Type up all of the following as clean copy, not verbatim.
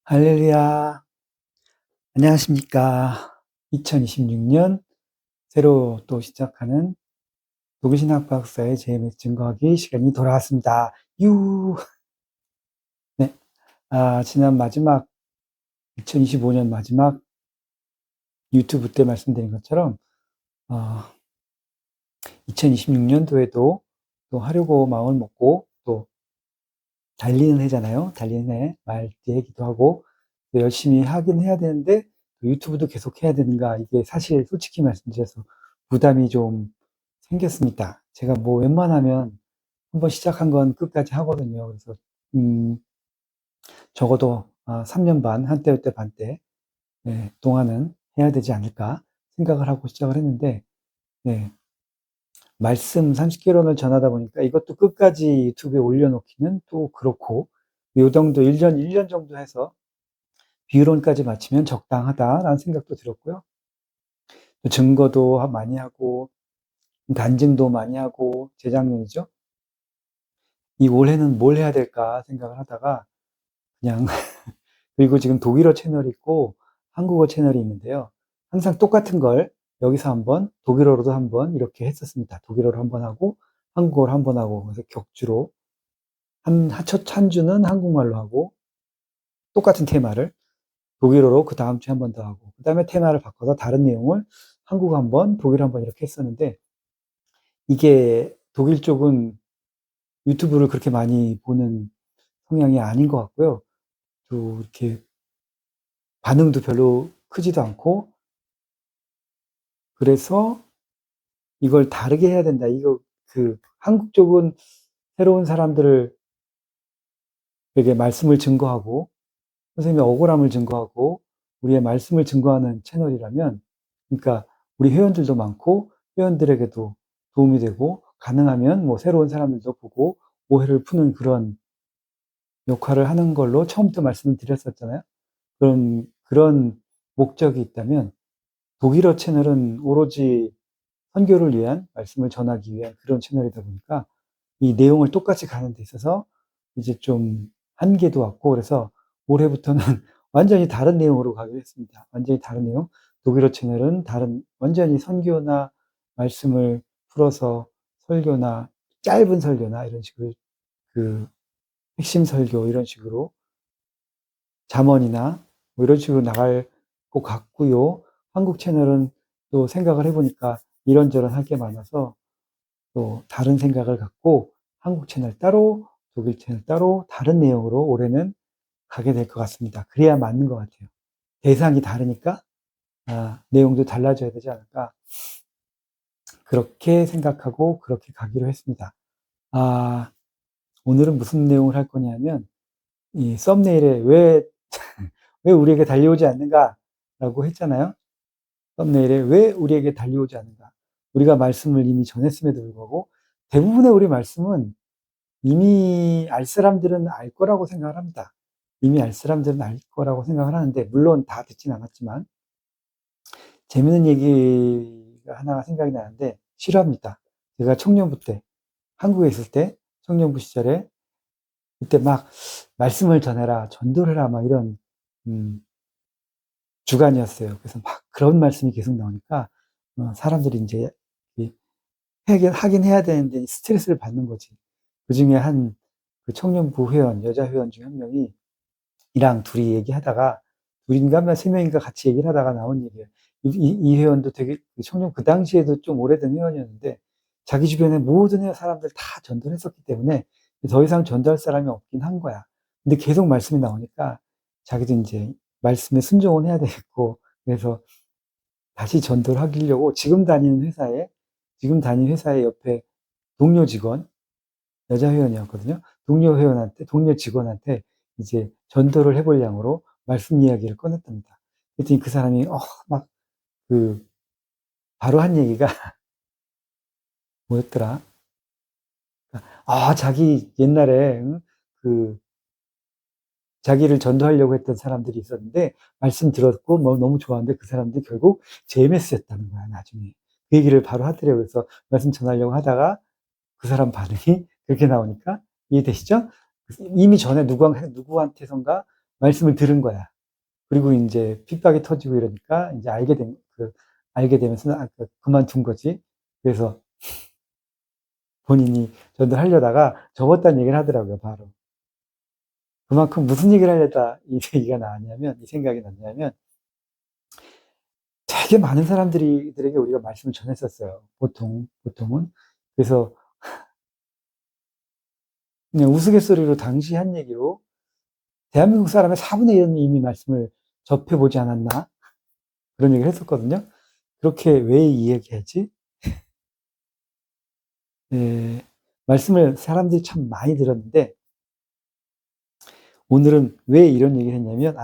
할렐루야. 안녕하십니까. 2026년 새로 또 시작하는 독일신학 박사의 JMS 증거하기 시간이 돌아왔습니다. 네. 지난 마지막, 2025년 마지막 유튜브 때 말씀드린 것처럼, 2026년도에도 또 하려고 마음을 먹고 또 달리는 해잖아요. 달리는 해, 말띠이기도 하고, 또 열심히 하긴 해야 되는데, 유튜브도 계속 해야 되는가, 이게 사실 솔직히 말씀드려서 부담이 좀 생겼습니다. 제가 뭐 웬만하면 한번 시작한 건 끝까지 하거든요. 그래서, 적어도 3년 반, 한때, 반때, 네, 동안은 해야 되지 않을까 생각을 하고 시작을 했는데, 네, 말씀 30개론을 전하다 보니까 이것도 끝까지 유튜브에 올려놓기는 또 그렇고, 요 정도 1년 정도 해서 비유론까지 마치면 적당하다라는 생각도 들었고요. 증거도 많이 하고, 간증도 많이 하고, 재작년이죠. 이 올해는 뭘 해야 될까 생각을 하다가, 그냥, 그리고 지금 독일어 채널이 있고, 한국어 채널이 있는데요. 항상 똑같은 걸 여기서 한번, 독일어로도 한번 이렇게 했었습니다. 독일어로 한번 하고, 한국어로 한번 하고, 그래서 격주로, 첫 주는 한국말로 하고, 똑같은 테마를 독일어로 그 다음 주에 한 번 더 하고, 그 다음에 테마를 바꿔서 다른 내용을 한국어 한 번, 독일어 한 번 이렇게 했었는데, 이게 독일 쪽은 유튜브를 그렇게 많이 보는 성향이 아닌 것 같고요. 또 이렇게 반응도 별로 크지도 않고, 그래서 이걸 다르게 해야 된다. 한국 쪽은 새로운 사람들을 에게 말씀을 증거하고, 선생님의 억울함을 증거하고, 우리의 말씀을 증거하는 채널이라면, 그러니까 우리 회원들도 많고, 회원들에게도 도움이 되고, 가능하면 뭐 새로운 사람들도 보고, 오해를 푸는 그런 역할을 하는 걸로 처음부터 말씀을 드렸었잖아요. 그런 목적이 있다면, 독일어 채널은 오로지 선교를 위한 말씀을 전하기 위한 그런 채널이다 보니까, 이 내용을 똑같이 가는 데 있어서 이제 좀 한계도 왔고, 그래서 올해부터는 완전히 다른 내용으로 가기로 했습니다. 완전히 다른 내용. 독일어 채널은 완전히 선교나 말씀을 풀어서 설교나 짧은 설교나 이런 식으로 그 핵심 설교 이런 식으로 잠언이나 뭐 이런 식으로 나갈 것 같고요. 한국 채널은 또 생각을 해보니까 이런저런 할 게 많아서 또 다른 생각을 갖고 한국 채널 따로, 독일 채널 따로 다른 내용으로 올해는 가게 될 것 같습니다. 그래야 맞는 것 같아요. 대상이 다르니까 내용도 달라져야 되지 않을까. 그렇게 생각하고 그렇게 가기로 했습니다. 오늘은 무슨 내용을 할 거냐면 이 썸네일에 왜 우리에게 달려오지 않는가라고 했잖아요. 썸네일에 왜 우리에게 달려오지 않는가. 우리가 말씀을 이미 전했음에도 불구하고 대부분의 우리 말씀은 이미 알 사람들은 알 거라고 생각을 합니다. 이미 알 사람들은 알 거라고 생각을 하는데, 물론 다 듣진 않았지만, 재밌는 얘기가 하나 생각이 나는데, 실화입니다. 제가 청년부 때, 한국에 있을 때, 청년부 시절에, 그때 막, 말씀을 전해라, 전도를 해라, 막 이런, 주간이었어요. 그래서 막 그런 말씀이 계속 나오니까, 사람들이 이제, 하긴 해야 되는데 스트레스를 받는 거지. 그 중에 그 청년부 회원, 여자 회원 중 한 명이 이랑 둘이 얘기하다가 둘인가 세 명인가 같이 얘기를 하다가 나온 얘기예요. 이 회원도 되게 그 당시에도 좀 오래된 회원이었는데 자기 주변에 모든 사람들 다 전도를 했었기 때문에 더 이상 전도할 사람이 없긴 한 거야. 근데 계속 말씀이 나오니까 자기도 이제 말씀에 순종은 해야 되겠고 그래서 다시 전도를 하려고 지금 다니는 회사의 옆에 동료 직원, 여자 회원이었거든요. 동료 직원한테 이제 전도를 해볼 양으로 말씀 이야기를 꺼냈답니다. 그랬더니 그 사람이, 막, 바로 한 얘기가 뭐였더라? 자기 옛날에, 자기를 전도하려고 했던 사람들이 있었는데, 말씀 들었고, 뭐 너무 좋아하는데 그 사람들이 결국 JMS였다는 거야, 나중에. 그 얘기를 바로 하더래요. 그래서 말씀 전하려고 하다가 그 사람 반응이 그렇게 나오니까 이해되시죠? 이미 전에 누구한테선가 말씀을 들은 거야. 그리고 이제 핍박이 터지고 이러니까 이제 알게 되면서 그만둔 거지. 그래서 본인이 전도하려다가 접었다는 얘기를 하더라고요, 바로. 그만큼 무슨 얘기를 하려다 이 얘기가 나왔냐면, 이 생각이 났냐면, 되게 많은 사람들에게 우리가 말씀을 전했었어요. 보통은. 그래서 그냥 우스갯소리로 당시 한 얘기로 대한민국 사람의 4분의 1은 이미 말씀을 접해보지 않았나? 그런 얘기를 했었거든요. 그렇게 왜 이야기하지? 말씀을 사람들이 참 많이 들었는데, 오늘은 왜 이런 얘기를 했냐면,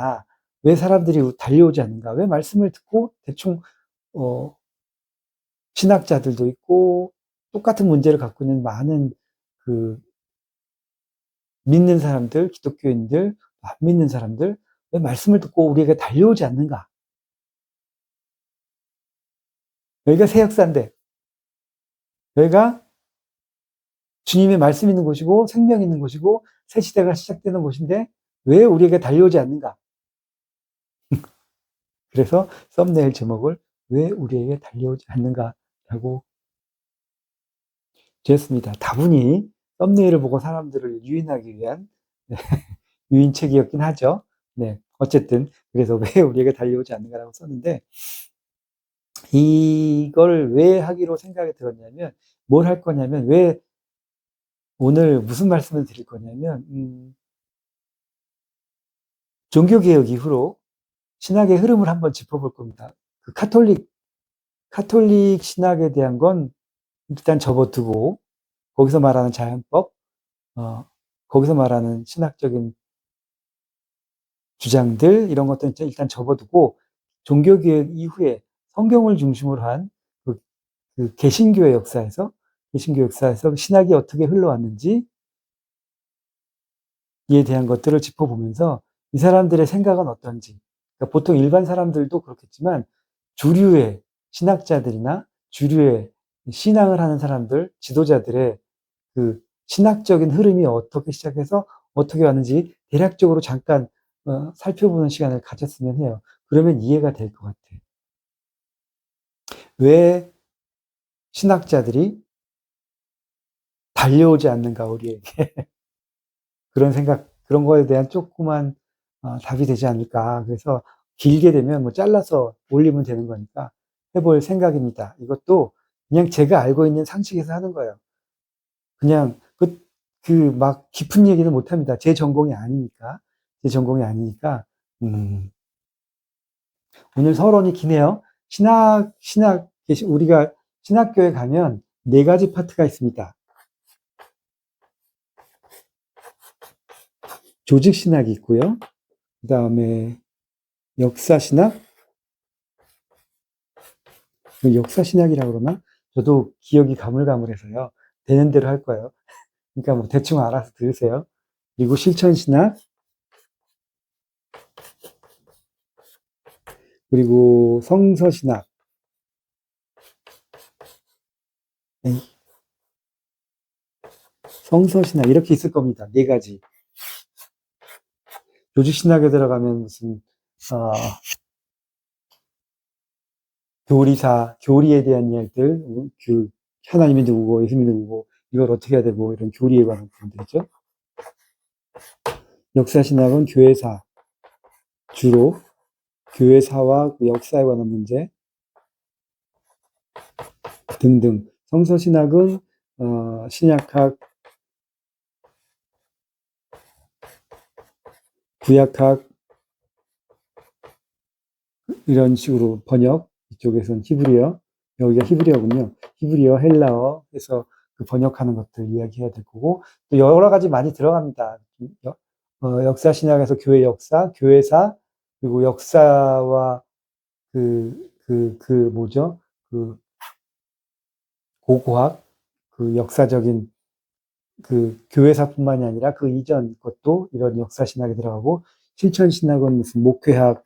왜 사람들이 달려오지 않는가? 왜 말씀을 듣고 대충, 신학자들도 있고, 똑같은 문제를 갖고 있는 많은 그, 믿는 사람들, 기독교인들, 안 믿는 사람들, 왜 말씀을 듣고 우리에게 달려오지 않는가? 여기가 새 역사인데, 여기가 주님의 말씀 있는 곳이고, 생명 있는 곳이고, 새 시대가 시작되는 곳인데, 왜 우리에게 달려오지 않는가? 그래서 썸네일 제목을 왜 우리에게 달려오지 않는가라고 지었습니다. 다분히 썸네일을 보고 사람들을 유인하기 위한 유인책이었긴 하죠. 네, 어쨌든 그래서 왜 우리에게 달려오지 않는가라고 썼는데 이걸 왜 하기로 생각이 들었냐면 뭘 할 거냐면 왜 오늘 무슨 말씀을 드릴 거냐면 종교개혁 이후로 신학의 흐름을 한번 짚어볼 겁니다. 그 카톨릭 신학에 대한 건 일단 접어두고 거기서 말하는 자연법, 거기서 말하는 신학적인 주장들 이런 것들은 일단 접어두고 종교개혁 이후에 성경을 중심으로 한 개신교 역사에서 신학이 어떻게 흘러왔는지에 대한 것들을 짚어보면서 이 사람들의 생각은 어떤지 그러니까 보통 일반 사람들도 그렇겠지만 주류의 신학자들이나 주류의 신앙을 하는 사람들, 지도자들의 그 신학적인 흐름이 어떻게 시작해서 어떻게 왔는지 대략적으로 잠깐 살펴보는 시간을 가졌으면 해요. 그러면 이해가 될 것 같아요. 왜 신학자들이 달려오지 않는가 우리에게 그런 거에 대한 조그만 답이 되지 않을까. 그래서 길게 되면 뭐 잘라서 올리면 되는 거니까 해볼 생각입니다. 이것도 그냥 제가 알고 있는 상식에서 하는 거예요. 그냥 막 깊은 얘기는 못 합니다. 제 전공이 아니니까. 오늘 서론이 기네요. 우리가 신학교에 가면 네 가지 파트가 있습니다. 조직신학이 있고요. 그 다음에 역사신학? 역사신학이라고 그러나? 저도 기억이 가물가물해서요. 되는 대로 할 거예요. 그러니까 뭐 대충 알아서 들으세요. 그리고 실천신학, 그리고 성서신학. 성서신학 이렇게 있을 겁니다. 네 가지. 조직신학에 들어가면 무슨 교리에 대한 이야기들, 하나님이 누구고 예수님이 누구고 이걸 어떻게 해야 되고 이런 교리에 관한 부분들이죠. 역사신학은 교회사, 주로 교회사와 그 역사에 관한 문제 등등. 성서신학은 신약학, 구약학 이런 식으로 번역, 이쪽에서는 히브리어, 여기가 히브리어군요. 히브리어, 헬라어 해서 그 번역하는 것들 이야기해야 될 거고 또 여러 가지 많이 들어갑니다. 역사신학에서 교회 역사, 교회사, 그리고 역사와 뭐죠? 고고학, 역사적인 교회사뿐만이 아니라 그 이전 것도 이런 역사신학에 들어가고 실천신학은 무슨 목회학,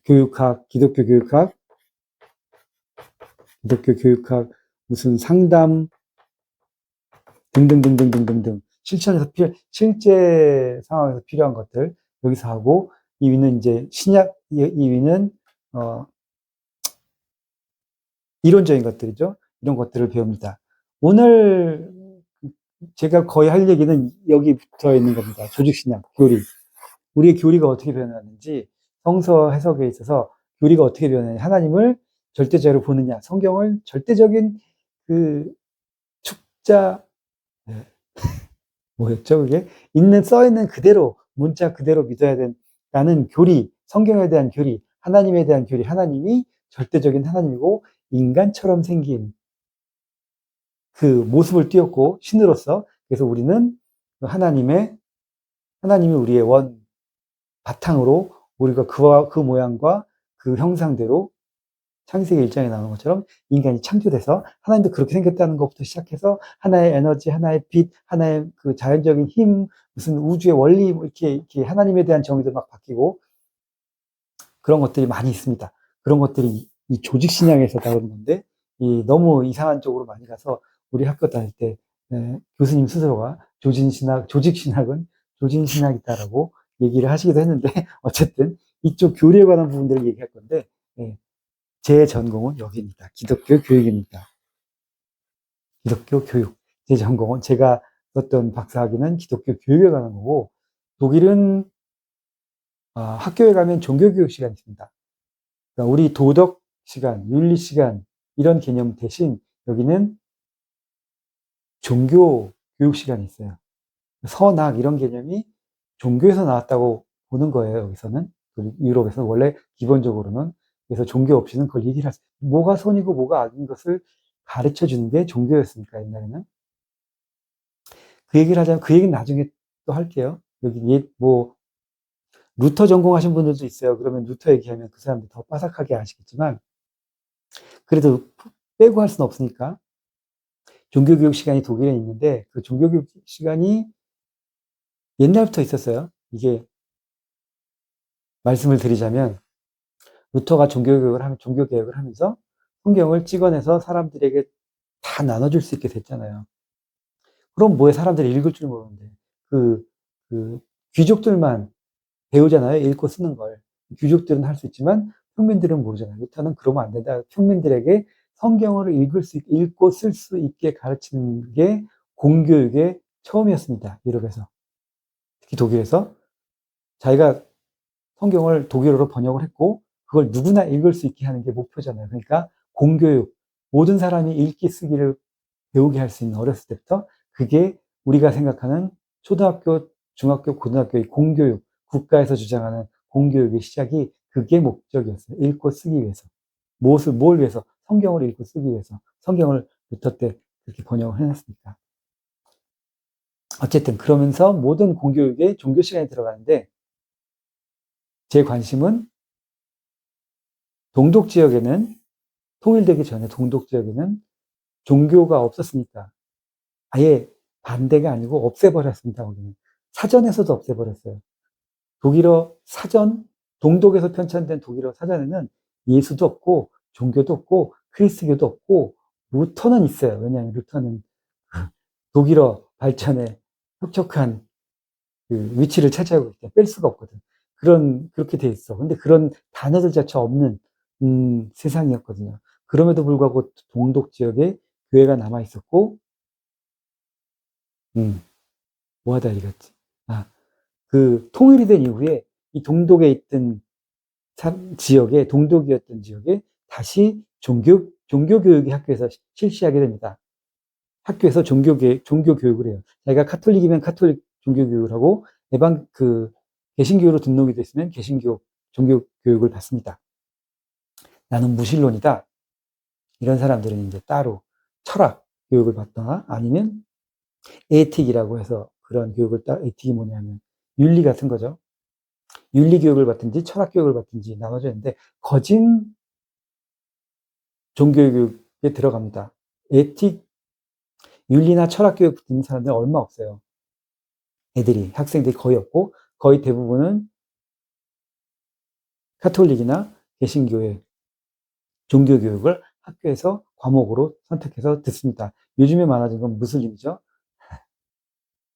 교육학, 기독교 교육학, 무슨 상담 등등등등등등등 실제 상황에서 필요한 것들 여기서 하고, 2위는 이제 신약, 2위는 이론적인 것들이죠. 이런 것들을 배웁니다. 오늘 제가 거의 할 얘기는 여기 붙어 있는 겁니다. 조직신약, 교리. 우리의 교리가 어떻게 변하는지, 성서 해석에 있어서 교리가 어떻게 변하느냐, 하나님을 절대적으로 보느냐, 성경을 절대적인 그 축자, 네, 뭐였죠, 그게? 써있는 그대로, 문자 그대로 믿어야 된다는 교리, 성경에 대한 교리, 하나님에 대한 교리, 하나님이 절대적인 하나님이고, 인간처럼 생긴 그 모습을 띄었고, 신으로서, 그래서 우리는 하나님이 우리의 바탕으로, 우리가 그 모양과 그 형상대로 창세기 1장에 나오는 것처럼 인간이 창조돼서 하나님도 그렇게 생겼다는 것부터 시작해서 하나의 에너지, 하나의 빛, 하나의 그 자연적인 힘, 무슨 우주의 원리, 뭐 이렇게 하나님에 대한 정의도 막 바뀌고 그런 것들이 많이 있습니다. 그런 것들이 이 조직신앙에서 나오는 건데, 너무 이상한 쪽으로 많이 가서 우리 학교 다닐 때 교수님 스스로가 조직신학은 조진신학이다라고 얘기를 하시기도 했는데, 어쨌든 이쪽 교리에 관한 부분들을 얘기할 건데, 예, 제 전공은 여기입니다. 기독교 교육입니다. 기독교 교육. 제 전공은 제가 썼던 박사학위는 기독교 교육에 관한 거고, 독일은 학교에 가면 종교교육 시간이 있습니다. 그러니까 우리 도덕 시간, 윤리 시간 이런 개념 대신 여기는 종교 교육 시간이 있어요. 선악 이런 개념이 종교에서 나왔다고 보는 거예요. 여기서는 유럽에서는 원래 기본적으로는. 그래서 종교 없이는 그걸 얘기를 뭐가 선이고 뭐가 악인 것을 가르쳐 주는 게 종교였으니까, 옛날에는. 그 얘기를 하자면, 그 얘기는 나중에 또 할게요. 여기 루터 전공하신 분들도 있어요. 그러면 루터 얘기하면 그 사람들 더 빠삭하게 아시겠지만, 그래도 빼고 할 수는 없으니까 종교교육 시간이 독일에 있는데, 그 종교교육 시간이 옛날부터 있었어요. 이게 말씀을 드리자면, 루터가 종교개혁을 하면서 성경을 찍어내서 사람들에게 다 나눠줄 수 있게 됐잖아요. 그럼 뭐에 사람들이 읽을 줄 모르는데, 그, 그 귀족들만 배우잖아요. 읽고 쓰는 걸. 귀족들은 할 수 있지만 평민들은 모르잖아요. 루터는 그러면 안 된다. 평민들에게 성경을 읽고 쓸 수 있게 가르치는 게 공교육의 처음이었습니다. 유럽에서. 특히 독일에서. 자기가 성경을 독일어로 번역을 했고, 그걸 누구나 읽을 수 있게 하는 게 목표잖아요. 그러니까 공교육, 모든 사람이 읽기 쓰기를 배우게 할 수 있는, 어렸을 때부터. 그게 우리가 생각하는 초등학교, 중학교, 고등학교의 공교육, 국가에서 주장하는 공교육의 시작이 그게 목적이었어요. 읽고 쓰기 위해서. 뭘 위해서? 성경을 읽고 쓰기 위해서. 성경을 루터 때 그렇게 번역을 해놨으니까. 어쨌든 그러면서 모든 공교육에 종교 시간이 들어가는데, 제 관심은 동독 지역에는, 통일되기 전에 동독 지역에는 종교가 없었으니까 아예 반대가 아니고 없애버렸습니다. 거기는 사전에서도 없애버렸어요. 독일어 사전, 동독에서 편찬된 독일어 사전에는 예수도 없고 종교도 없고 그리스교도 없고, 루터는 있어요. 왜냐하면 루터는 독일어 발전에 혁혁한 그 위치를 차지하고 있기 때문에 뺄 수가 없거든. 그렇게 돼 있어. 근데 그런 단어들 자체 없는 세상이었거든요. 그럼에도 불구하고 동독 지역에 교회가 남아 있었고, 뭐 하다 읽었지? 그 통일이 된 이후에 이 동독에 있던 동독이었던 지역에 다시 종교교육이 학교에서 실시하게 됩니다. 학교에서 종교교육을 해요. 자기가 카톨릭이면 카톨릭 종교교육을 하고, 개신교로 등록이 됐으면 개신교 종교교육을 받습니다. 나는 무신론이다. 이런 사람들은 이제 따로 철학 교육을 받거나, 아니면 에틱이라고 해서 그런 에틱이 뭐냐면 윤리 같은 거죠. 윤리 교육을 받든지 철학 교육을 받든지 나눠져 있는데, 거진 종교교육에 들어갑니다. 에틱, 윤리나 철학 교육 듣는 사람들은 얼마 없어요. 학생들이 거의 없고, 거의 대부분은 카톨릭이나 개신교의 종교교육을 학교에서 과목으로 선택해서 듣습니다. 요즘에 많아진 건 무슬림이죠.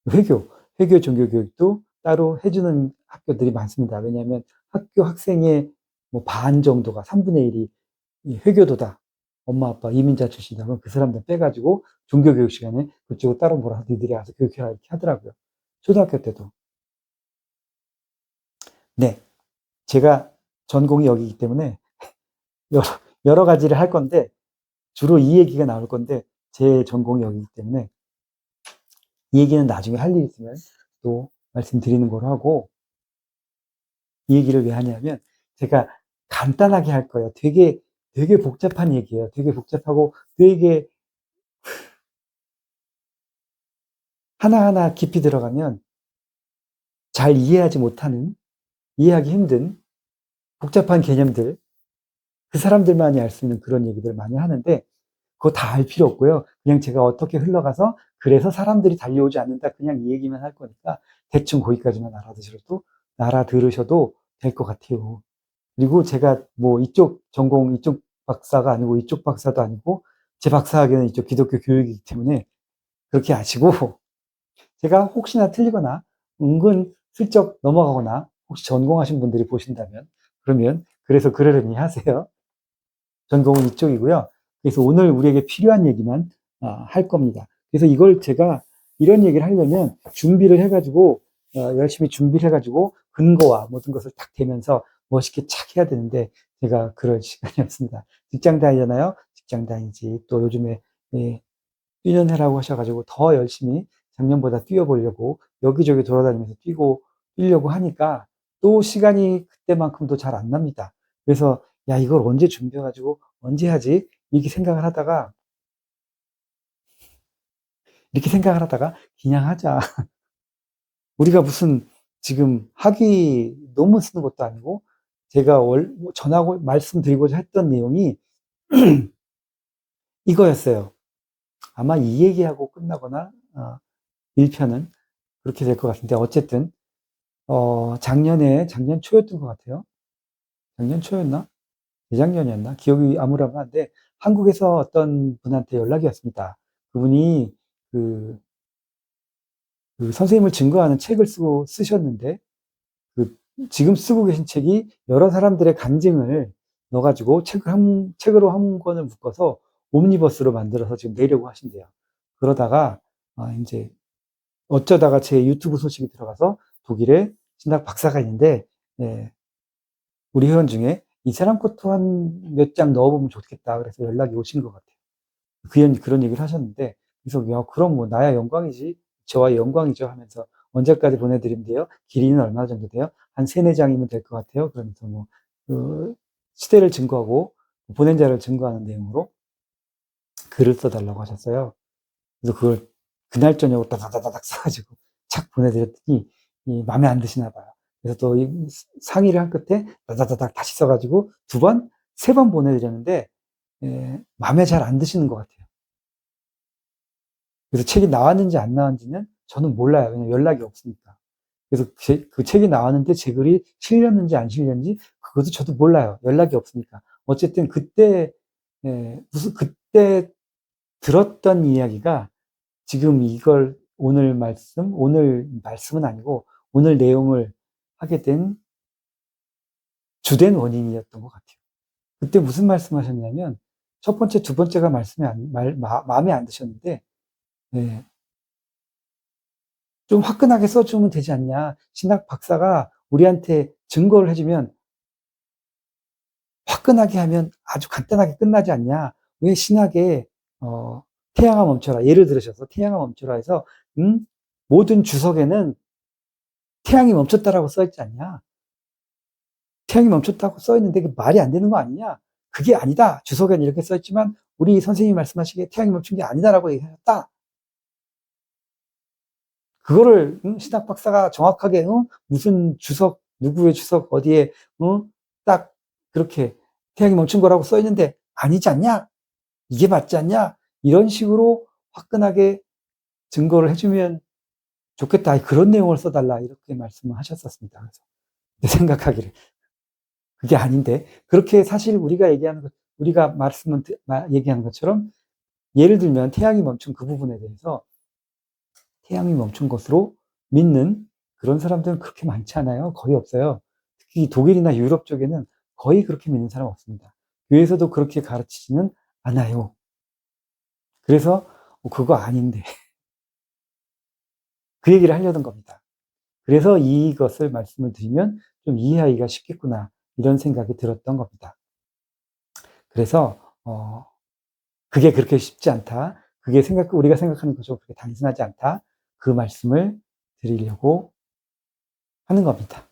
회교 종교교육도 따로 해주는 학교들이 많습니다. 왜냐하면 학교 학생의 뭐 반 정도가 3분의 1이 회교도다. 엄마 아빠 이민자 출신이다. 그럼 그 사람들 빼가지고 종교교육 시간에 그쪽으로 따로 뭐라 니들이 와서 교육해라 이렇게 하더라고요. 초등학교 때도. 네. 제가 전공이 여기이기 때문에 여러, 여러 가지를 할 건데 주로 이 얘기가 나올 건데 제 전공이 여기이기 때문에 이 얘기는 나중에 할 일 있으면 또 말씀드리는 걸로 하고 이 얘기를 왜 하냐면 제가 간단하게 할 거예요. 되게 복잡한 얘기예요. 되게 복잡하고 되게 하나하나 깊이 들어가면 잘 이해하지 못하는, 이해하기 힘든 복잡한 개념들, 그 사람들만이 알 수 있는 그런 얘기들을 많이 하는데 그거 다 알 필요 없고요. 그냥 제가 어떻게 흘러가서 그래서 사람들이 달려오지 않는다. 그냥 이 얘기만 할 거니까 대충 거기까지만 알아들으셔도 될 것 같아요. 그리고 제가 뭐 이쪽 전공, 이쪽 박사가 아니고 이쪽 박사도 아니고 제 박사학위는 이쪽 기독교 교육이기 때문에 그렇게 아시고 제가 혹시나 틀리거나 은근 슬쩍 넘어가거나 혹시 전공하신 분들이 보신다면 그러면 그래서 그러려니 하세요. 전공은 이쪽이고요. 그래서 오늘 우리에게 필요한 얘기만 할 겁니다. 그래서 이걸 제가 이런 얘기를 하려면 준비를 해가지고 열심히 준비를 해가지고 근거와 모든 것을 딱 대면서 멋있게 착 해야 되는데 제가 그럴 시간이 없습니다. 직장 다니잖아요. 직장 다니지. 또 요즘에 뛰는 해라고 하셔가지고 더 열심히 작년보다 뛰어보려고 여기저기 돌아다니면서 뛰려고 하니까 또 시간이 그때만큼도 잘 안 납니다. 그래서 야, 이걸 언제 준비해가지고 언제 하지? 이렇게 생각을 하다가 그냥 하자. 우리가 무슨 지금 학위 논문 쓰는 것도 아니고 제가 전하고 말씀드리고자 했던 내용이 이거였어요. 아마 이 얘기하고 끝나거나 1편은 그렇게 될 것 같은데 어쨌든 작년 초였던 것 같아요. 작년 초였나? 재작년이었나? 기억이 아무렴한데 한국에서 어떤 분한테 연락이 왔습니다. 그분이 그, 그 선생님을 증거하는 책을 쓰셨는데 그 지금 쓰고 계신 책이 여러 사람들의 간증을 넣어가지고 책으로 한 권을 묶어서 옴니버스로 만들어서 지금 내려고 하신대요. 그러다가 이제 어쩌다가 제 유튜브 소식이 들어가서 독일에 신학 박사가 있는데 예, 우리 회원 중에 이 사람 것도 한 몇 장 넣어보면 좋겠다. 그래서 연락이 오신 것 같아요. 그런 얘기를 하셨는데 그래서 야, 그럼 뭐 나야 영광이지. 저와 영광이죠 하면서 언제까지 보내드리면 돼요? 길이는 얼마 정도 돼요? 한 3-4장이면 될 것 같아요. 그러면서 그 시대를 증거하고 보낸 자를 증거하는 내용으로 글을 써달라고 하셨어요. 그래서 그걸 그날 저녁으로 다다다닥 써가지고 착 보내드렸더니 마음에 안 드시나 봐요. 그래서 또 상의를 한 끝에 다다다닥 다시 써가지고 2번, 3번 보내드렸는데 마음에 잘 안 드시는 것 같아요. 그래서 책이 나왔는지 안 나왔는지는 저는 몰라요. 왜냐면 연락이 없으니까. 그래서 그 책이 나왔는데 제 글이 실렸는지 안 실렸는지 그것도 저도 몰라요. 연락이 없으니까. 어쨌든 그때 들었던 이야기가 지금 이걸 오늘 말씀은 아니고 오늘 내용을 하게 된 주된 원인이었던 것 같아요. 그때 무슨 말씀 하셨냐면 첫 번째, 두 번째가 마음에 안 드셨는데 네, 좀 화끈하게 써주면 되지 않냐. 신학 박사가 우리한테 증거를 해주면 화끈하게 하면 아주 간단하게 끝나지 않냐. 왜 신학에 태양아 멈춰라. 예를 들으셔서 태양아 멈춰라 해서 모든 주석에는 태양이 멈췄다라고 써있지 않냐. 태양이 멈췄다고 써있는데 그 말이 안 되는 거 아니냐. 그게 아니다. 주석에는 이렇게 써있지만 우리 선생님이 말씀하시기에 태양이 멈춘 게 아니다라고 얘기하셨다. 그거를 신학 박사가 정확하게 무슨 주석 누구의 주석 어디에 딱 그렇게 태양이 멈춘 거라고 써 있는데 아니지 않냐? 이게 맞지 않냐? 이런 식으로 화끈하게 증거를 해주면 좋겠다. 그런 내용을 써달라 이렇게 말씀을 하셨었습니다. 그래서 생각하기를 그게 아닌데 그렇게 사실 우리가 얘기하는 것처럼 예를 들면 태양이 멈춘 그 부분에 대해서 태양이 멈춘 것으로 믿는 그런 사람들은 그렇게 많지 않아요. 거의 없어요. 특히 독일이나 유럽 쪽에는 거의 그렇게 믿는 사람 없습니다. 교회에서도 그렇게 가르치지는 않아요. 그래서 그거 아닌데 그 얘기를 하려던 겁니다. 그래서 이것을 말씀을 드리면 좀 이해하기가 쉽겠구나 이런 생각이 들었던 겁니다. 그래서 그게 그렇게 쉽지 않다. 그게 우리가 생각하는 것처럼 그렇게 단순하지 않다. 그 말씀을 드리려고 하는 겁니다.